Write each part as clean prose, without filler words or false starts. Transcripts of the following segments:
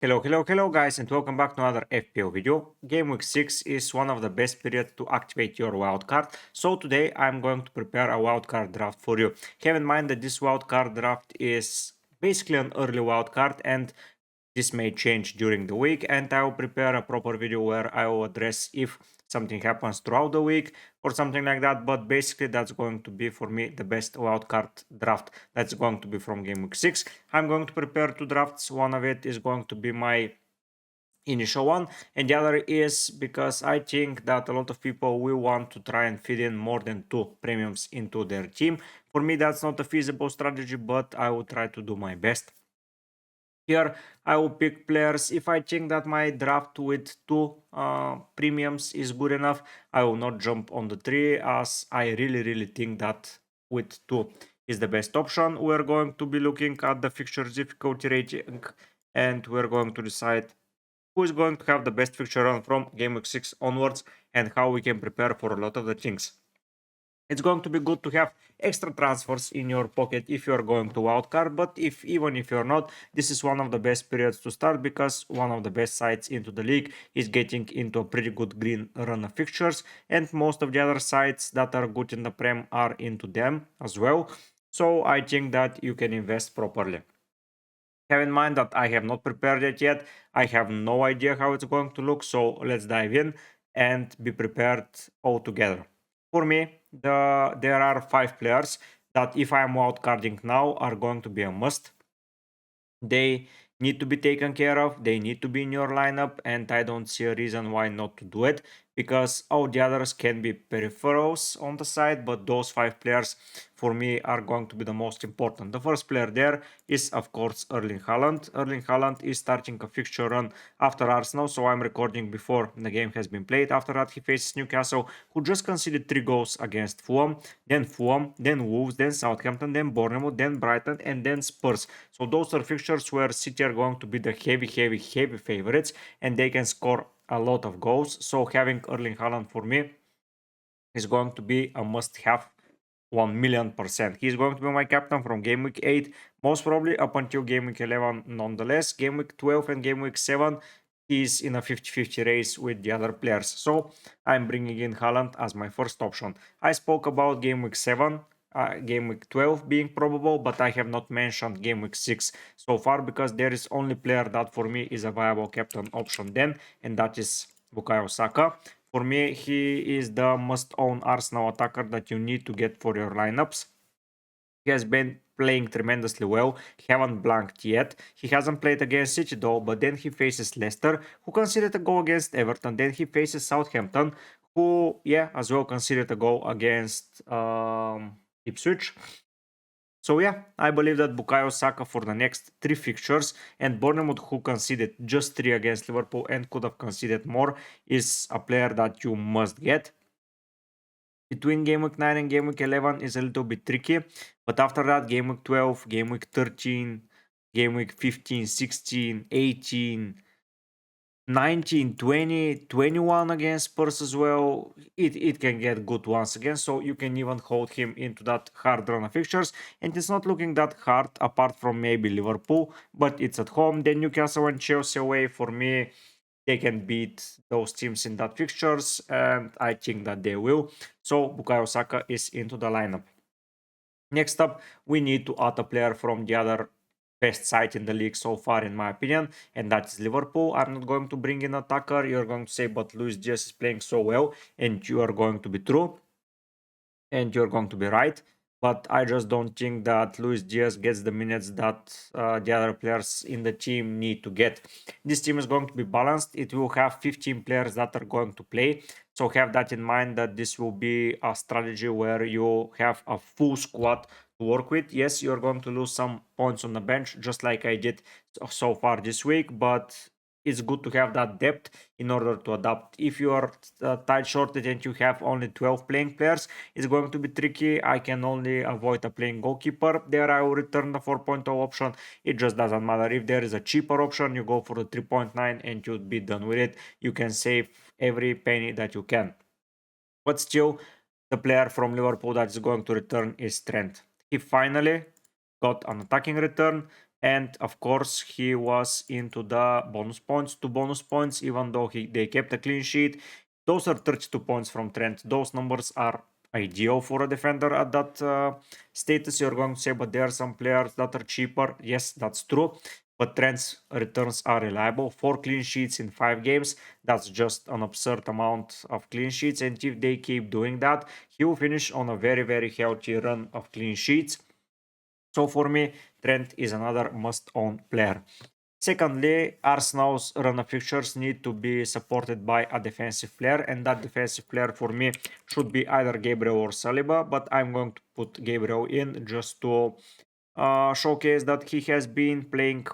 Hello guys, and welcome back to another FPL video. Game week 6 is one of the best periods to activate your wildcard. So today I'm going to prepare a wildcard draft for you. Have in mind that this wildcard draft is basically an early wildcard, and this may change during the week, and I will prepare a proper video where I will address if something happens throughout the week or something like that. But basically that's going to be for me the best wildcard draft that's going to be from game week 6. I'm going to prepare two drafts. One of it is going to be my initial one, and the other is because I think that a lot of people will want to try and fit in more than two premiums into their team. For me that's not a feasible strategy, but I will try to do my best. Here I will pick players. If I think that my draft with two premiums is good enough, I will not jump on the three, as I really think that with two is the best option. We're going to be looking at the fixture difficulty rating, and we're going to decide who is going to have the best fixture run from game week 6 onwards and how we can prepare for a lot of the things. It's going to be good to have extra transfers in your pocket if you're going to wildcard, but even if you're not, this is one of the best periods to start, because one of the best sides into the league is getting into a pretty good green run of fixtures, and most of the other sides that are good in the Prem are into them as well. So I think that you can invest properly. Have in mind that I have not prepared it yet. I have no idea how it's going to look, so let's dive in and be prepared all together. For me, there are 5 players that if I am wildcarding now are going to be a must. They need to be taken care of, they need to be in your lineup, and I don't see a reason why not to do it, because all the others can be peripherals on the side, but those 5 players for me are going to be the most important. The first player there is of course Erling Haaland. Erling Haaland is starting a fixture run after Arsenal, so I'm recording before the game has been played. After that he faces Newcastle, who just conceded 3 goals against Fulham, then Wolves, then Southampton, then Bournemouth, then Brighton, and then Spurs. So those are fixtures where City are going to be the heavy favorites, and they can score a lot of goals. So having Erling Haaland for me is going to be a must-have 1,000,000%. He's going to be my captain from game week 8, most probably up until game week 11 nonetheless. Game week 12 and game week 7, he's in a 50-50 race with the other players. So I'm bringing in Haaland as my first option. I spoke about game week 7, game week 12 being probable, but I have not mentioned game week 6 so far, because there is only player that for me is a viable captain option then, and that is Bukayo Saka. For me, he is the must-own Arsenal attacker that you need to get for your lineups. He has been playing tremendously well. He haven't blanked yet. He hasn't played against City though, but then he faces Leicester, who conceded a goal against Everton. Then he faces Southampton, who, yeah, as well conceded a goal against Ipswich. So yeah, I believe that Bukayo Saka for the next 3 fixtures, and Bournemouth, who conceded just 3 against Liverpool and could have conceded more, is a player that you must get. Between game week 9 and game week 11 is a little bit tricky, but after that, game week 12, game week 13, game week 15, 16, 18, 19, 20, 21 against Spurs as well, it can get good once again, so you can even hold him into that hard run of fixtures, and it's not looking that hard apart from maybe Liverpool, but it's at home. Then Newcastle and Chelsea away, for me, they can beat those teams in that fixtures, and I think that they will. So Bukayo Saka is into the lineup. Next up, we need to add a player from the other best side in the league so far, in my opinion, and that is Liverpool. I'm not going to bring in attacker. You're going to say, but Luis Diaz is playing so well, and you are going to be true, and you're going to be right. But I just don't think that Luis Diaz gets the minutes that the other players in the team need to get. This team is going to be balanced. It will have 15 players that are going to play. So have that in mind, that this will be a strategy where you have a full squad to work with. Yes, you're going to lose some points on the bench, just like I did so far this week, but it's good to have that depth in order to adapt. If you are tight shorted and you have only 12 playing players, it's going to be tricky. I can only avoid a playing goalkeeper. There I will return the 4.0 option. It just doesn't matter. If there is a cheaper option, you go for the 3.9 and you'd be done with it. You can save every penny that you can. But still, the player from Liverpool that is going to return is Trent. He finally got an attacking return. And of course, he was into the bonus points, 2 bonus points, even though they kept a clean sheet. Those are 32 points from Trent. Those numbers are ideal for a defender at that status. You're going to say, but there are some players that are cheaper. Yes, that's true. But Trent's returns are reliable. 4 clean sheets in 5 games. That's just an absurd amount of clean sheets. And if they keep doing that, he will finish on a very, very healthy run of clean sheets. So for me, Trent is another must-own player. Secondly, Arsenal's run of fixtures need to be supported by a defensive player, and that defensive player for me should be either Gabriel or Saliba, but I'm going to put Gabriel in just to showcase that he has been playing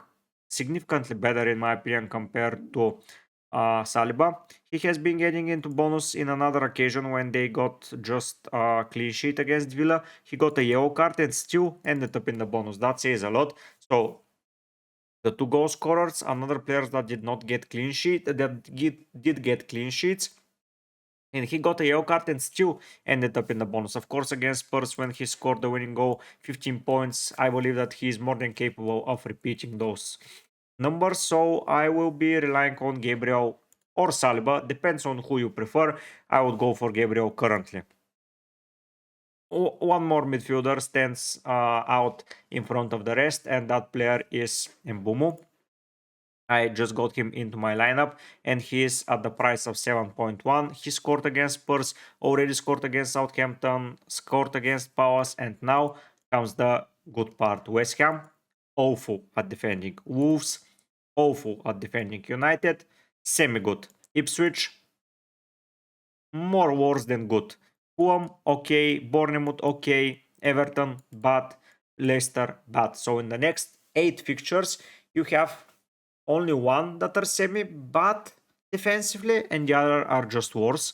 significantly better in my opinion compared to Saliba. He has been getting into bonus in another occasion when they got just a clean sheet against Villa. He got a yellow card and still ended up in the bonus. That says a lot. So the 2 goal scorers, another players that did not get clean sheet, did get clean sheets. And he got a yellow card and still ended up in the bonus. Of course, against Spurs, when he scored the winning goal, 15 points, I believe that he is more than capable of repeating those numbers. So I will be relying on Gabriel or Saliba. Depends on who you prefer. I would go for Gabriel currently. One more midfielder stands out in front of the rest, and that player is Mbumo. I just got him into my lineup and he is at the price of 7.1. He scored against Spurs, already scored against Southampton, scored against Palace, and now comes the good part. West Ham, awful at defending. Wolves, awful at defending. United, semi-good. Ipswich, more worse than good. Fulham, okay. Bournemouth, okay. Everton, bad. Leicester, bad. So in the next 8 fixtures, you have only one that are semi-bad defensively, and the other are just worse.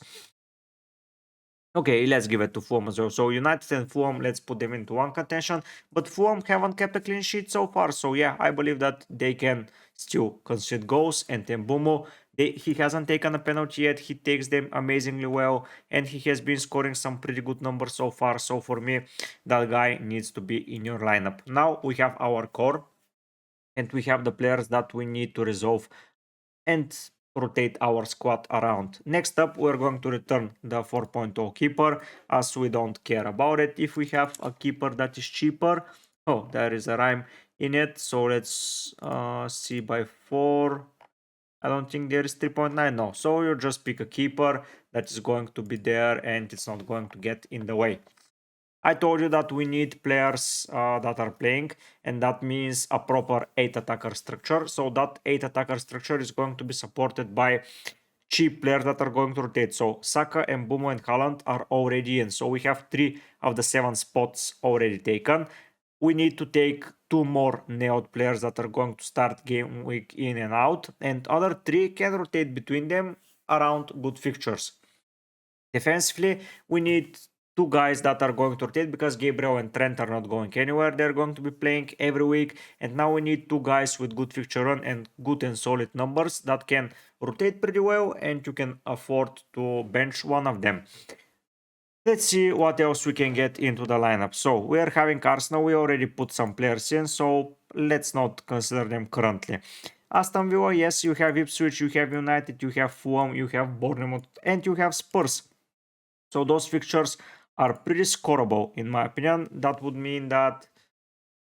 Okay, let's give it to Fulham as well. So United and Fulham, let's put them into one contention. But Fulham haven't kept a clean sheet so far. So yeah, I believe that they can still concede goals. And Tembumo, he hasn't taken a penalty yet. He takes them amazingly well. And he has been scoring some pretty good numbers so far. So for me, that guy needs to be in your lineup. Now we have our core. And we have the players that we need to resolve and rotate our squad around. Next up, we're going to return the 4.0 keeper, as we don't care about it. If we have a keeper that is cheaper, oh, there is a rhyme in it. So let's see by 4. I don't think there is 3.9. No, so you just pick a keeper that is going to be there and it's not going to get in the way. I told you that we need players that are playing, and that means a proper 8 attacker structure. So that 8 attacker structure is going to be supported by cheap players that are going to rotate. So Saka, Mbumo, and Haaland are already in. So we have 3 of the 7 spots already taken. We need to take 2 more nailed players that are going to start game week in and out, and other 3 can rotate between them around good fixtures. Defensively, we need 2 guys that are going to rotate because Gabriel and Trent are not going anywhere. They're going to be playing every week. And now we need 2 guys with good fixture run and good and solid numbers that can rotate pretty well, and you can afford to bench one of them. Let's see what else we can get into the lineup. So we are having Arsenal. We already put some players in, so let's not consider them currently. Aston Villa, yes, you have Ipswich, you have United, you have Fulham, you have Bournemouth, and you have Spurs. So those fixtures are pretty scoreable in my opinion. That would mean that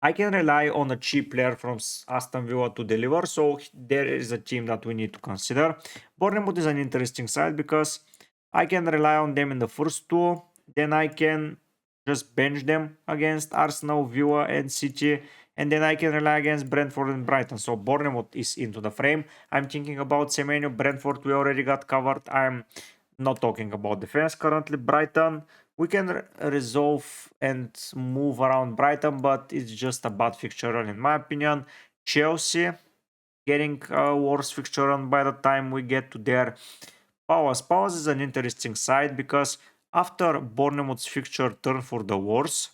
I can rely on a cheap player from Aston Villa to deliver. So there is a team that we need to consider. Bournemouth is an interesting side because I can rely on them in the first 2. Then I can just bench them against Arsenal, Villa, and City. And then I can rely against Brentford and Brighton. So Bournemouth is into the frame. I'm thinking about Semenyo. Brentford we already got covered. I'm not talking about defense currently. Brighton, we can resolve and move around Brighton, but it's just a bad fixture run in my opinion. Chelsea, getting a worse fixture run by the time we get to their Palace. Palace is an interesting side because after Bournemouth's fixture turn for the worse,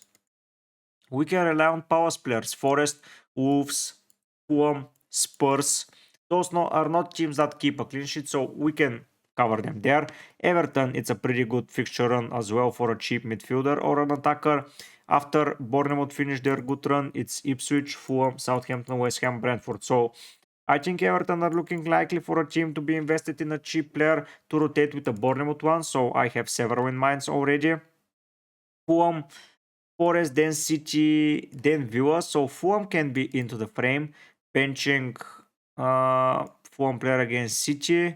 we can rely on Palace players. Forest, Wolves, Fulham, Spurs. Those are not teams that keep a clean sheet, so we can cover them there. Everton, it's a pretty good fixture run as well for a cheap midfielder or an attacker. After Bournemouth finished their good run, it's Ipswich, Fulham, Southampton, West Ham, Brentford. So I think Everton are looking likely for a team to be invested in a cheap player to rotate with the Bournemouth one. So I have several in mind already. Fulham, Forest, then City, then Villa. So Fulham can be into the frame, benching Fulham player against City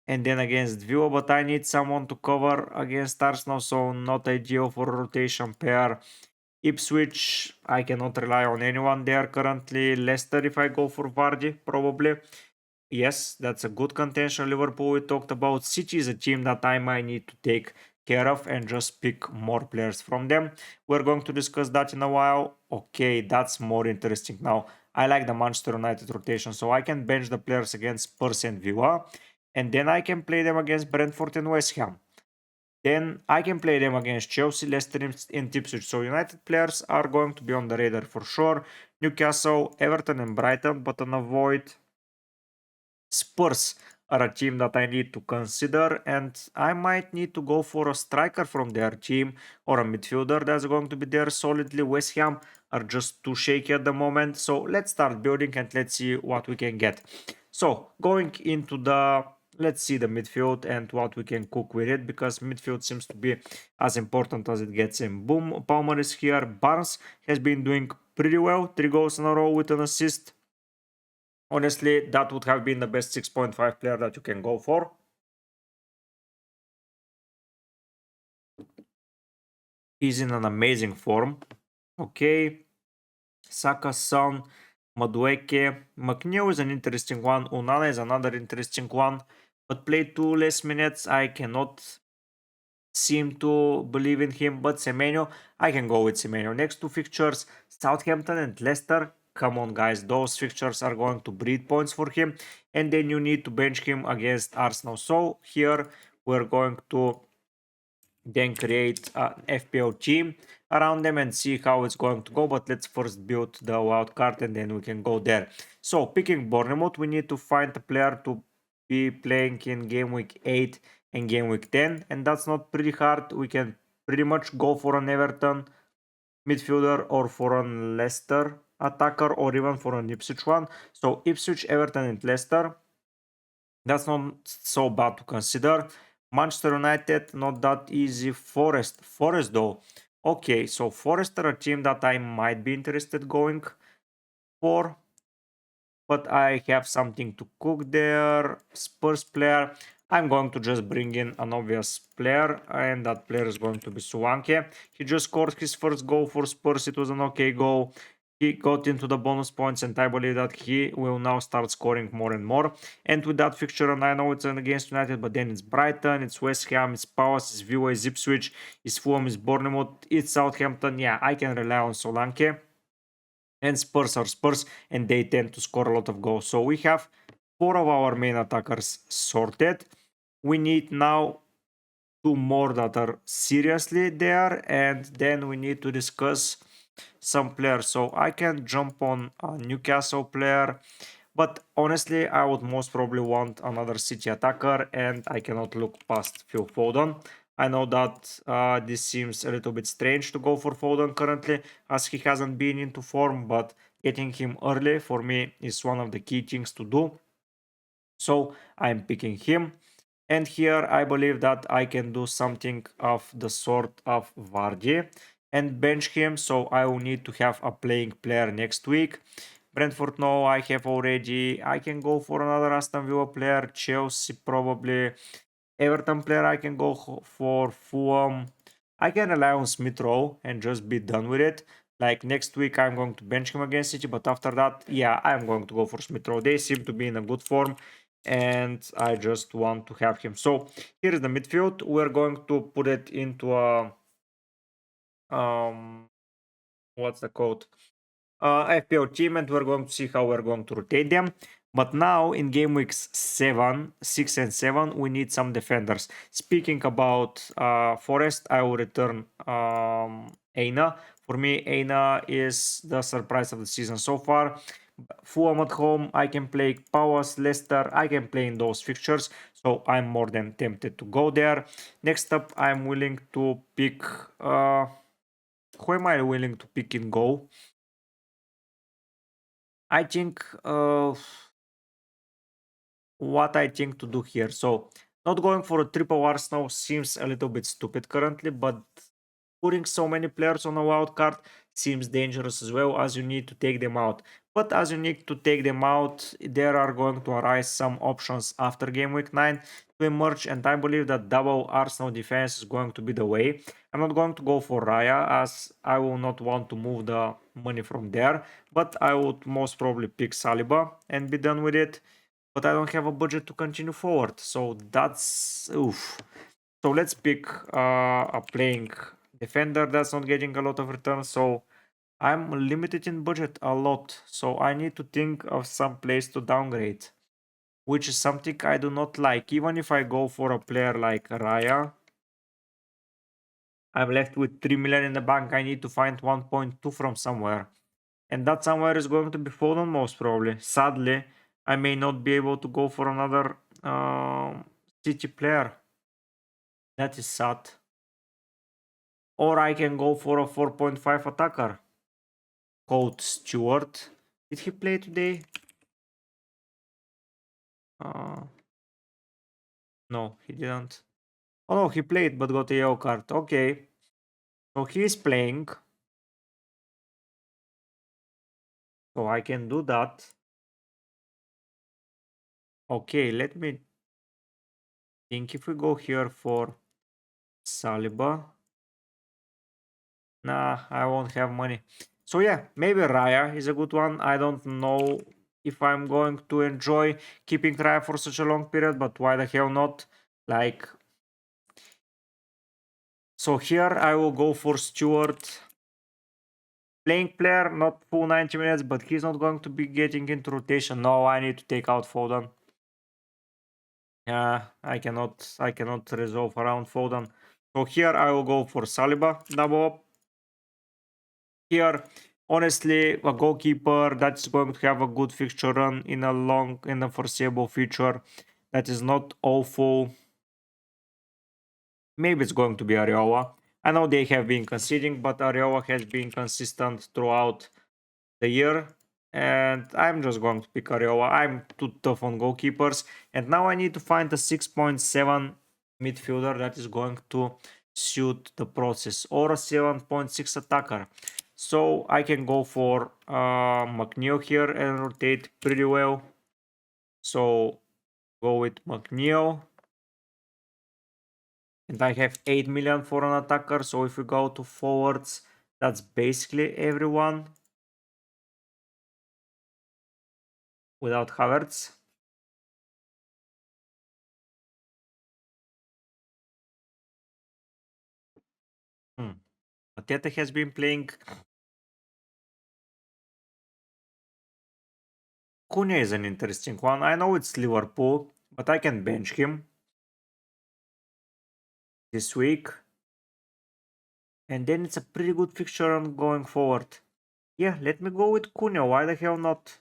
and then against Villa, but I need someone to cover against Arsenal, so not ideal for a rotation pair. Ipswich, I cannot rely on anyone there currently. Leicester, if I go for Vardy, probably. Yes, that's a good contention. Liverpool, we talked about. City is a team that I might need to take care of and just pick more players from them. We're going to discuss that in a while. Okay, that's more interesting now. I like the Manchester United rotation, so I can bench the players against Spurs and Villa, and then I can play them against Brentford and West Ham. Then I can play them against Chelsea, Leicester, and Ipswich. So United players are going to be on the radar for sure. Newcastle, Everton, and Brighton, but on avoid Spurs are a team that I need to consider, and I might need to go for a striker from their team or a midfielder that's going to be there solidly. West Ham are just too shaky at the moment, so let's start building and let's see what we can get. So going into the let's see the midfield and what we can cook with it, because midfield seems to be as important as it gets. And boom, Palmer is here. Barnes has been doing pretty well, 3 goals in a row with an assist. Honestly, that would have been the best 6.5 player that you can go for. He's in an amazing form. Okay. Saka, Son, Madueke. McNeil is an interesting one. Onana is another interesting one. But played 2 less minutes. I cannot seem to believe in him. But Semenyo, I can go with Semenyo. Next 2 fixtures, Southampton and Leicester. Come on, guys, those fixtures are going to breed points for him, and then you need to bench him against Arsenal. So here we're going to then create an FPL team around them and see how it's going to go. But let's first build the wild card and then we can go there. So picking Bournemouth, we need to find a player to be playing in game week 8 and game week 10, and that's not pretty hard. We can pretty much go for an Everton midfielder or for a Leicester attacker or even for an Ipswich one. So Ipswich, Everton and Leicester, that's not so bad to consider. Manchester United, not that easy. Forest though. Okay, so Forest are a team that I might be interested going for, but I have something to cook there. Spurs player. I'm going to just bring in an obvious player, and that player is going to be Suwanke. He just scored his first goal for Spurs. It was an okay goal. He got into the bonus points, and I believe that he will now start scoring more and more. And with that fixture, and I know it's against United, but then it's Brighton, it's West Ham, it's Palace, it's Villa, it's Ipswich, it's Fulham, it's Bournemouth, it's Southampton. Yeah, I can rely on Solanke. And Spurs are Spurs, and they tend to score a lot of goals. So we have 4 of our main attackers sorted. We need now 2 more that are seriously there, and then we need to discuss some players. So I can jump on a Newcastle player, but honestly I would most probably want another City attacker, and I cannot look past Phil Foden. I know that this seems a little bit strange to go for Foden currently, as he hasn't been into form, but getting him early for me is one of the key things to do. So I'm picking him. And here I believe that I can do something of the sort of Vardy and bench him. So I will need to have a playing player next week. Brentford, no, I have already. I can go for another Aston Villa player. Chelsea, probably. Everton player, I can go for Fulham. I can rely on Smith Rowe and just be done with it. Like next week, I'm going to bench him against City, but after that, yeah, I'm going to go for Smith Rowe. They seem to be in a good form, and I just want to have him. So here is the midfield. We're going to put it into a what's the code? FPL team, and we're going to see how we're going to rotate them. But now in game weeks 7, 6 and 7, we need some defenders. Speaking about Forest, I will return Aina. For me, Aina is the surprise of the season so far. Fulham at home, I can play Palace, Leicester, I can play in those fixtures, so I'm more than tempted to go there. Next up, I'm willing to pick who am I willing to pick in goal? I think what I think to do here. So not going for a triple Arsenal seems a little bit stupid currently, but putting so many players on a wild card seems dangerous as well, as you need to take them out. But as you need to take them out, there are going to arise some options after game week 9 to emerge, and I believe that double Arsenal defense is going to be the way. I'm not going to go for Raya, as I will not want to move the money from there, but I would most probably pick Saliba and be done with it. But I don't have a budget to continue forward, so that's oof. So let's pick a playing defender that's not getting a lot of returns. So I'm limited in budget a lot. So I need to think of some place to downgrade, which is something I do not like. Even if I go for a player like Raya, I'm left with 3 million in the bank. I need to find 1.2 from somewhere. And that somewhere is going to be Foden most probably. Sadly, I may not be able to go for another City player. That is sad. Or I can go for a 4.5 attacker. Called Stewart. Did he play today? No, he didn't. Oh no, he played but got a yellow card. Okay. So he is playing. So I can do that. Okay, let me think. If we go here for Saliba. Nah, I won't have money. So yeah, maybe Raya is a good one. I don't know if I'm going to enjoy keeping Raya for such a long period, but why the hell not? Like, so here I will go for Stewart. Playing player, not full 90 minutes, but he's not going to be getting into rotation. No, I need to take out Foden. Yeah, I cannot resolve around Foden. So here I will go for Saliba, double up. Here, honestly, a goalkeeper that's going to have a good fixture run in a foreseeable future that is not awful. Maybe it's going to be Areola. I know they have been conceding, but Areola has been consistent throughout the year. And I'm just going to pick Areola. I'm too tough on goalkeepers. And now I need to find a 6.7 midfielder that is going to suit the process, or a 7.6 attacker. So I can go for McNeil here and rotate pretty well. So go with McNeil. And I have 8 million for an attacker. So if we go to forwards, that's basically everyone without Havertz. Mateta has been playing. Cunha is an interesting one. I know it's Liverpool, but I can bench him this week. And then it's a pretty good fixture on going forward. Yeah, let me go with Cunha. Why the hell not?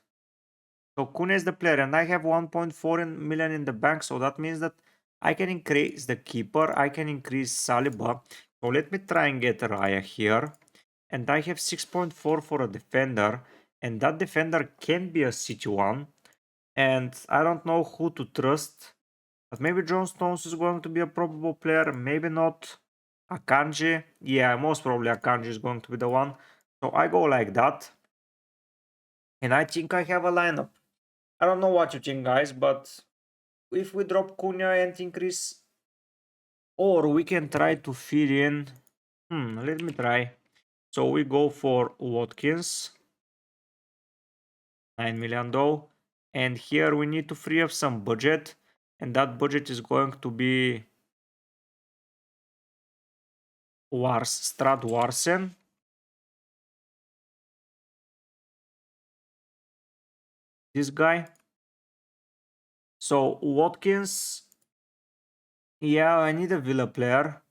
So Cunha is the player, and I have 1.4 million in the bank. So that means that I can increase the keeper. I can increase Saliba. So let me try and get Raya here. And I have 6.4 for a defender. And that defender can be a City one. And I don't know who to trust. But maybe John Stones is going to be a probable player. Maybe not. Akanji. Yeah, most probably Akanji is going to be the one. So I go like that. And I think I have a lineup. I don't know what you think, guys, but if we drop Cunha and increase, or we can try to fit in. Let me try. So we go for Watkins, 9 million though. And here we need to free up some budget. And that budget is going to be Strad Warsen. This guy. So Watkins, yeah, I need a Villa player.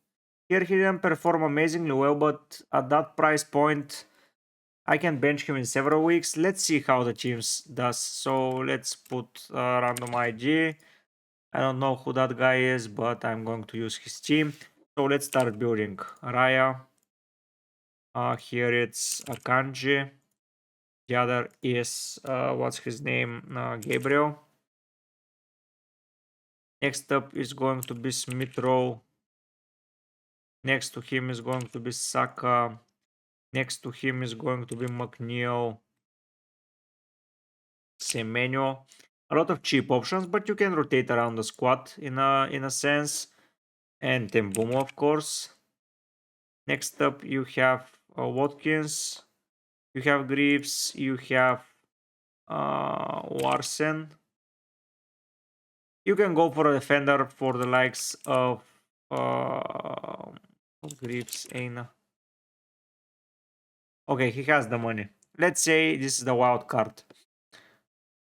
Here he didn't perform amazingly well, but at that price point, I can bench him in several weeks. Let's see how the teams does. So let's put random IG. I don't know who that guy is, but I'm going to use his team. So let's start building. Raya, Here it's Akanji. The other is, what's his name? Gabriel. Next up is going to be Smith Rowe. Next to him is going to be Saka. Next to him is going to be McNeil. Semenyo. A lot of cheap options, but you can rotate around the squad in a sense. And Tembumo, of course. Next up, you have Watkins. You have Greaves. You have Larsen. You can go for a defender for the likes of Greaves. Aina. Okay, he has the money. Let's say this is the wild card.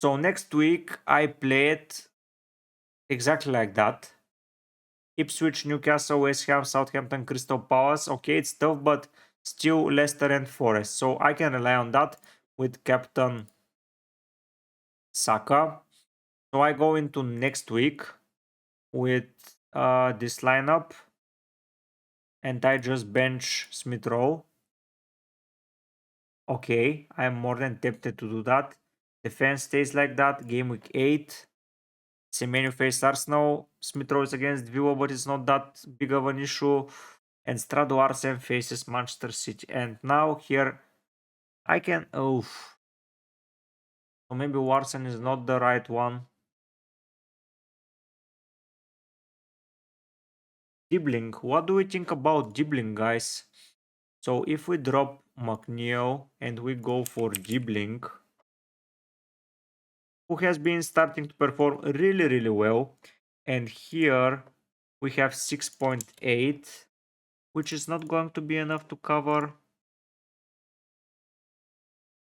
So next week I play it exactly like that. Ipswich, Newcastle, West Ham, Southampton, Crystal Palace. Okay, it's tough, but still Leicester and Forest. So I can rely on that with Captain Saka. So I go into next week with this lineup and I just bench Smith Rowe. Okay, I'm more than tempted to do that. Defense stays like that. Game week 8. Semenyo faced Arsenal. Smith Rowe is against Villa, but it's not that big of an issue. And Strado Arsen faces Manchester City. And now here I can. Oh, so maybe Warsen is not the right one. Dibbling. What do we think about Dibbling, guys? So if we drop McNeil and we go for Dibbling, who has been starting to perform really, really well. And here we have 6.8, which is not going to be enough to cover.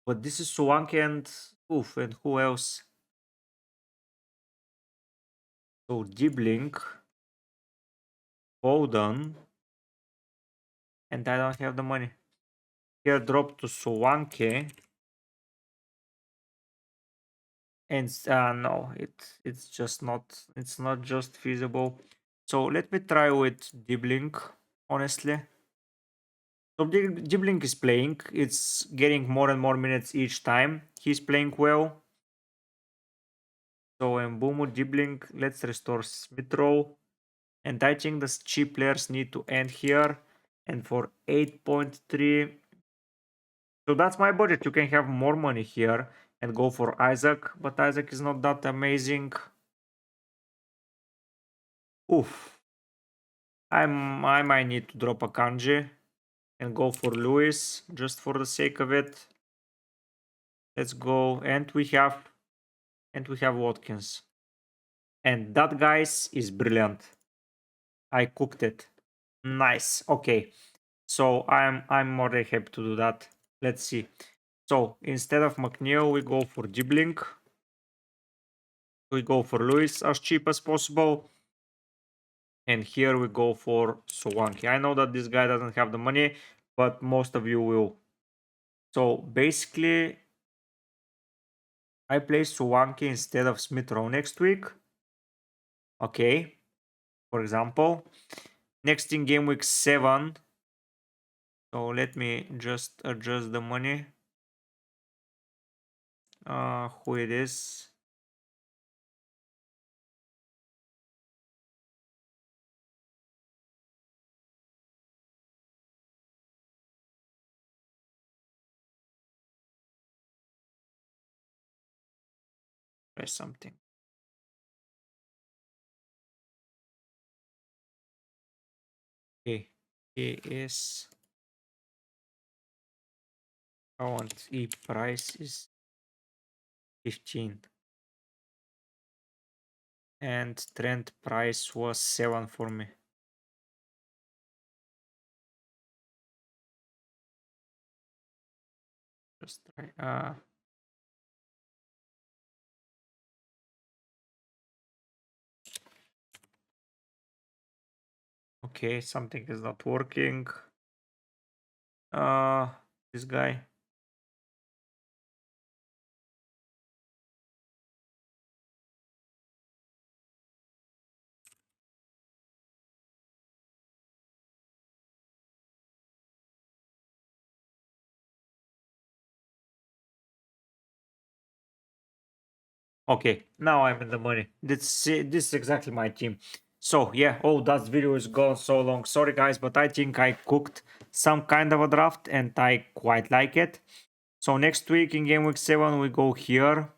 But this is Solanke and oof, and who else? So Dibbling, Foden, and I don't have the money. Here drop to Solanke. And no, it's just not just feasible. So let me try with Dibbling, honestly. So Dibbling is playing. It's getting more and more minutes each time. He's playing well. So Mbumu, Dibbling, let's restore Smith Rowe. And I think the cheap players need to end here. And for 8.3, so that's my budget. You can have more money here and go for Isaac, but Isaac is not that amazing. Oof. I might need to drop a Kanji and go for Lewis just for the sake of it. Let's go. And we have Watkins. And that, guys, is brilliant. I cooked it. Nice. Okay. So I'm more than happy to do that. Let's see. So instead of McNeil, we go for Dibbling. We go for Lewis as cheap as possible. And here we go for Solanke. I know that this guy doesn't have the money, but most of you will. So basically, I play Solanke instead of Smith Rowe next week. Okay. For example. Next in game week 7. So let me just adjust the money. Who it is? Press something. Okay. He is. Current E price is 15. And trend price was 7 for me. Just try. Okay, something is not working. This guy. Okay, now I'm in the money. This is exactly my team. So yeah, oh, that video is gone so long. Sorry guys, but I think I cooked some kind of a draft and I quite like it. So next week in game week 7 we go here.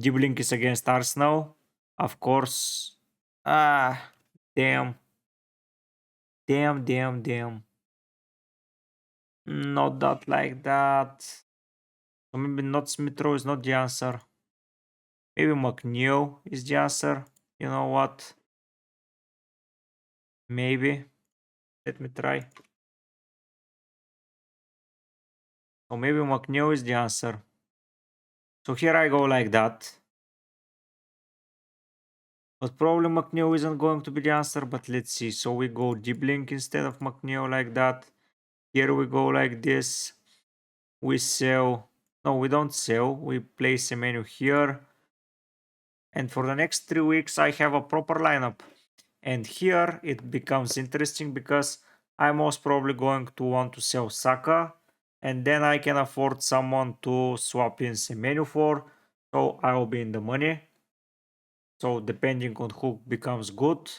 Diblink is against Arsenal. Of course. Ah, damn. Damn. Not that like that. So maybe not Smith Rowe is not the answer. Maybe McNeil is the answer. You know what? Maybe. Let me try. Or maybe McNeil is the answer. So here I go like that. But probably McNeil isn't going to be the answer, but let's see. So we go Diblink instead of McNeil like that. Here we go like this. We sell. No, we don't sell. We place a menu here. And for the next 3 weeks, I have a proper lineup. And here it becomes interesting because I'm most probably going to want to sell Saka. And then I can afford someone to swap in Semenyo for. So I will be in the money. So depending on who becomes good.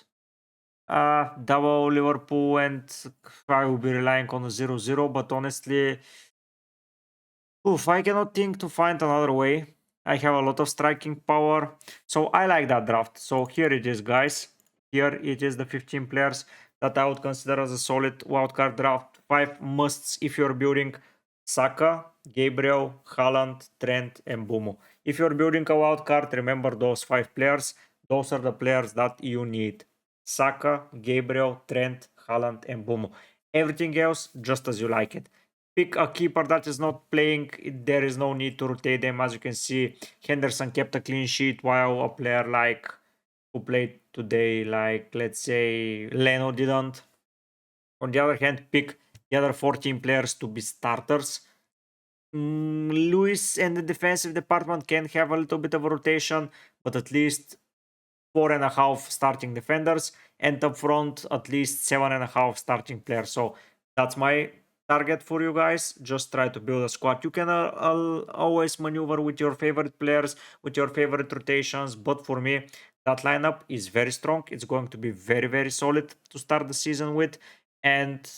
Double Liverpool and I will be relying on a 0-0. But honestly, oof, I cannot think to find another way. I have a lot of striking power. So I like that draft. So here it is, guys. Here it is the 15 players that I would consider as a solid wildcard draft. 5 musts if you're building Saka, Gabriel, Haaland, Trent, and Bumo. If you're building a wildcard, remember those 5 players. Those are the players that you need. Saka, Gabriel, Trent, Haaland, and Bumo. Everything else, just as you like it. Pick a keeper that is not playing, there is no need to rotate them. As you can see, Henderson kept a clean sheet while a player like who played today, like let's say Leno didn't. On the other hand, pick the other 14 players to be starters. Luis and the defensive department can have a little bit of a rotation, but at least 4.5 starting defenders, and up front at least 7.5 starting players. So that's my target for you guys. Just try to build a squad. You can always maneuver with your favorite players, with your favorite rotations, but for me that lineup is very strong. It's going to be very solid to start the season with, and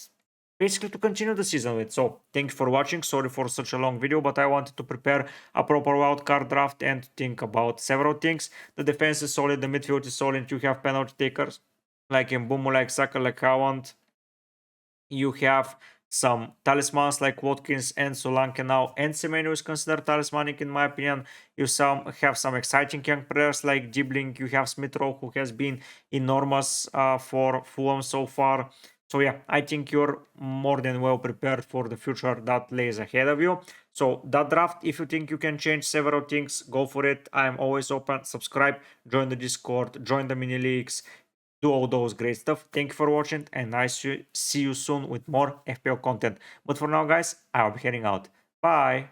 basically to continue the season with. So thank you for watching. Sorry for such a long video, but I wanted to prepare a proper wildcard draft and think about several things. The defense is solid, the midfield is solid, you have penalty takers like Mbumo, like Saka, like Haaland. You have some talismans like Watkins and Solanke now, and Semenyo is considered talismanic in my opinion. You have some exciting young players like Diblink, you have Smith Rowe who has been enormous for Fulham so far. So yeah, I think you're more than well prepared for the future that lays ahead of you. So that draft, if you think you can change several things, go for it. I'm always open. Subscribe, join the Discord, join the mini leagues, do all those great stuff. Thank you for watching, and I see you soon with more FPL content. But for now, guys, I'll be heading out. Bye!